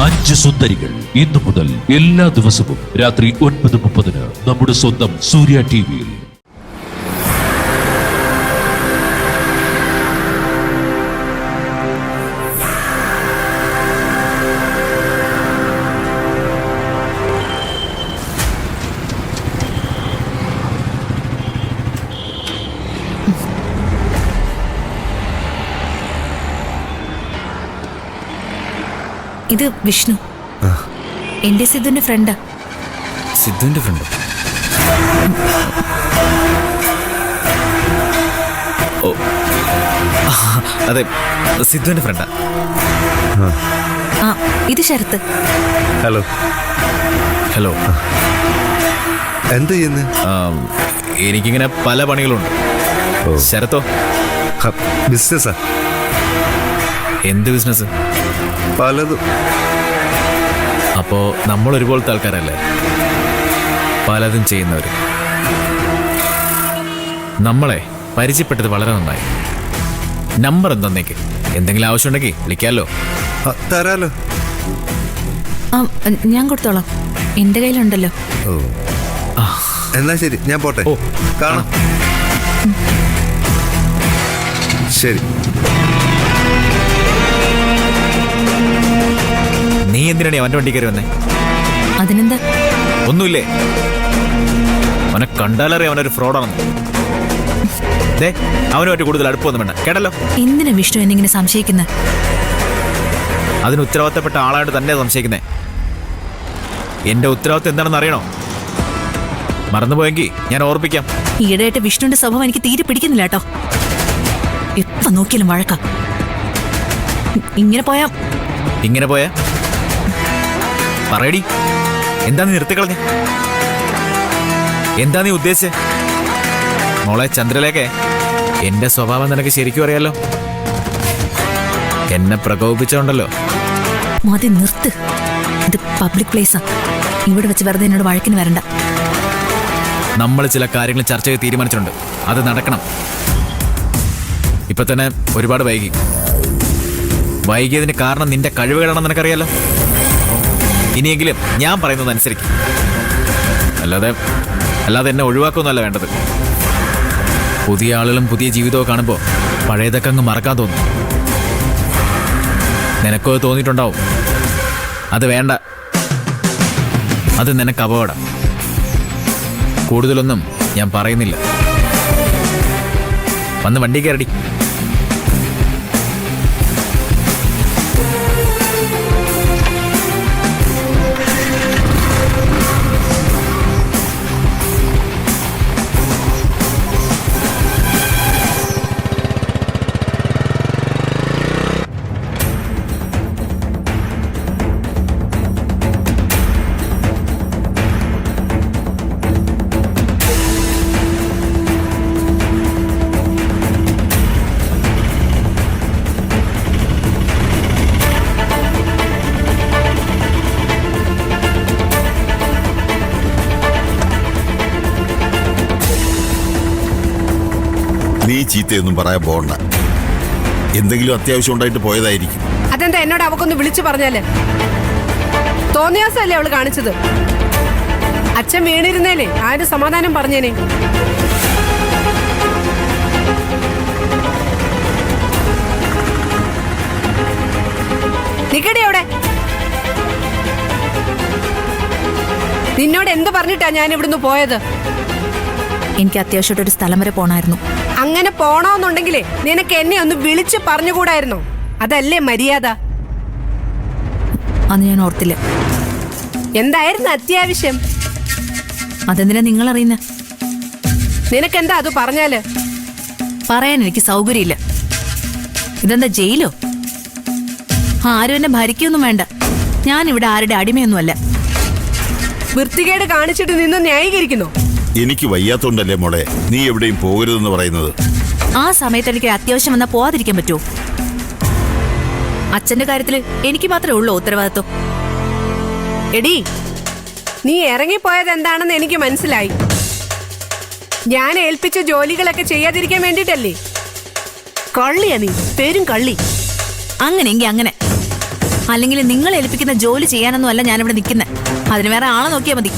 5 സുന്ദരികൾ ഇന്നു മുതൽ എല്ലാ ദിവസവും രാത്രി 9:30 നമ്മുടെ സ്വന്തം സൂര്യ ടിവിയിൽ. ഇത് വിഷ്ണു, എന്റെ സിദ്ധുവിന്റെ ഫ്രണ്ടാ. സിദ്ധുവിന്റെ ഫ്രണ്ട്? ഓ അതെ, സിദ്ധുവിന്റെ ഫ്രണ്ടാ. ആ, ഇത് ശരത്ത്. ഹലോ. ഹലോ. എന്ത് ചെയ്യുന്നു? എനിക്കിങ്ങനെ പല പണികളുണ്ട്. ശരത്തോ? ബിസിനസ്സാ. എന്ത് ബിസിനസ്? പലതും. അപ്പോ നമ്മൾ ഒരുപോലത്തെ ആൾക്കാരല്ലേ, പലതും ചെയ്യുന്നവര്. നമ്മളെ പരിചയപ്പെട്ടത് വളരെ നന്നായി. നമ്പർ എന്തെന്നേക്ക്, എന്തെങ്കിലും ആവശ്യമുണ്ടെങ്കിൽ വിളിക്കാമല്ലോ. തരാലോ. ഞാൻ കൊടുത്തോളാം, എന്റെ കയ്യിലുണ്ടല്ലോ. ഓ, എന്നാ ശരി, ഞാൻ പോട്ടെ. ഓ, കാണാം. ശരി. നീ എന്തിനാണ് അവന്റെ വണ്ടി കയറി വന്നേ? അതിനെന്താ? ഒന്നുമില്ലേ, അവനെ കണ്ടാലറിയാം അവനൊരു ഫ്രോഡാണെന്ന്. അവനുമായിട്ട് കൂടുതൽ അടുപ്പമൊന്നും വേണ്ട, കേട്ടല്ലോ. എന്തിനാ വിഷ്ണു എന്നിങ്ങനെ സംശയിക്കുന്നത്? അതിന് ഉത്തരവാദിത്തപ്പെട്ട ആളായിട്ട് തന്നെ സംശയിക്കുന്നേ. എന്റെ ഉത്തരവാദിത്തം എന്താണെന്ന് അറിയണോ? മറന്നുപോയെങ്കിൽ ഞാൻ ഓർപ്പിക്കാം. ഈയിടെയായിട്ട് വിഷ്ണുവിന്റെ സ്വഭാവം എനിക്ക് തീരെ പിടിക്കുന്നില്ല കേട്ടോ. എപ്പ നോക്കിയാലും വഴക്കാം. ഇങ്ങനെ പോയാ പറയടി, എന്താ നീ നിർത്തിക്കളഞ്ഞ? എന്താ നീ ഉദ്ദേശിച്ചേ? മോളെ ചന്ദ്രലേഖ, എന്റെ സ്വഭാവം നിനക്ക് ശരിക്കും അറിയാലോ. എന്നെ പ്രകോപിപ്പിച്ചോണ്ടല്ലോ. മതി, നിർത്ത്. ഇത് പബ്ലിക് പ്ലേസാ. ഇവിടെ വെച്ച് വെറുതെ എന്നോട് വഴക്കിന് വരണ്ട. നമ്മൾ ചില കാര്യങ്ങൾ ചർച്ച ചെയ്ത് തീരുമാനിച്ചിട്ടുണ്ട്, അത് നടക്കണം. ഇപ്പൊ തന്നെ ഒരുപാട് വൈകിയതിന് കാരണം നിന്റെ കഴിവുകളാണെന്ന് നിനക്കറിയാലോ. ഇനിയെങ്കിലും ഞാൻ പറയുന്നത് അനുസരിക്കും. അല്ലാതെ എന്നെ ഒഴിവാക്കുമെന്നല്ല വേണ്ടത്. പുതിയ ആളുകളും പുതിയ ജീവിതവും കാണുമ്പോൾ പഴയതൊക്കെ അങ്ങ് മറക്കാൻ തോന്നും. നിനക്കോ തോന്നിയിട്ടുണ്ടാവും. അത് വേണ്ട, അത് നിനക്ക് അപകടം. കൂടുതലൊന്നും ഞാൻ പറയുന്നില്ല. വന്ന് വണ്ടി കയറടി. നീ ചീത്തയൊന്നും പറയാൻ പോകണ്ട. എന്തെങ്കിലും അത്യാവശ്യം ഉണ്ടായിട്ട് പോയതായിരിക്കും. അതെന്താ എന്നോട് അവക്കൊന്ന് വിളിച്ചു പറഞ്ഞാല്? തോന്നിയാസല്ലേ അവള് കാണിച്ചത്? അച്ഛൻ വീണിരുന്നേലേ ആരും സമാധാനം പറഞ്ഞേനെ. നിക്കടി അവിടെ. നിന്നോട് എന്ത് പറഞ്ഞിട്ടാ ഞാൻ ഇവിടുന്ന് പോയത്? എനിക്ക് അത്യാവശ്യമായിട്ടൊരു സ്ഥലം വരെ പോണായിരുന്നു. അങ്ങനെ പോണോന്നുണ്ടെങ്കിലേ നിനക്ക് എന്നെ ഒന്ന് വിളിച്ച് പറഞ്ഞുകൂടായിരുന്നോ? അതല്ലേ മര്യാദ? അന്ന് ഞാൻ ഓർത്തില്ല. എന്തായിരുന്നു അത്യാവശ്യം? അതെന്തിനാ നിങ്ങൾ അറിയുന്ന? നിനക്കെന്താ അത് പറഞ്ഞാല്? പറയാൻ എനിക്ക് സൗകര്യമില്ല. ഇതെന്താ ജയിലോ? ആരും എന്നെ ഭരിക്കൊന്നും വേണ്ട. ഞാൻ ഇവിടെ ആരുടെ അടിമയൊന്നുമല്ല. വൃത്തികേട് കാണിച്ചിട്ട് നിന്ന് ന്യായീകരിക്കുന്നു. എനിക്ക് വയ്യാത്തോണ്ടല്ലേ മോളെ നീ എവിടെയും പോകരുതെന്ന് പറയുന്നത്. ആ സമയത്ത് എനിക്ക് അത്യാവശ്യം വന്നാൽ പോവാതിരിക്കാൻ പറ്റുമോ? അച്ഛന്റെ കാര്യത്തില് എനിക്ക് മാത്രമേ ഉള്ളൂ ഉത്തരവാദിത്വം. എടി, നീ ഇറങ്ങിപ്പോയത് എന്താണെന്ന് എനിക്ക് മനസ്സിലായി. ഞാൻ ഏൽപ്പിച്ച ജോലികളൊക്കെ ചെയ്യാതിരിക്കാൻ വേണ്ടിട്ടല്ലേ? കള്ളിയാ നീ, പേരും കള്ളി. അങ്ങനെയെങ്കിൽ അങ്ങനെ. അല്ലെങ്കിൽ നിങ്ങൾ ഏൽപ്പിക്കുന്ന ജോലി ചെയ്യാനൊന്നും അല്ല ഞാനിവിടെ നിൽക്കുന്നത്. അതിന് വേറെ ആളെ നോക്കിയാൽ മതി.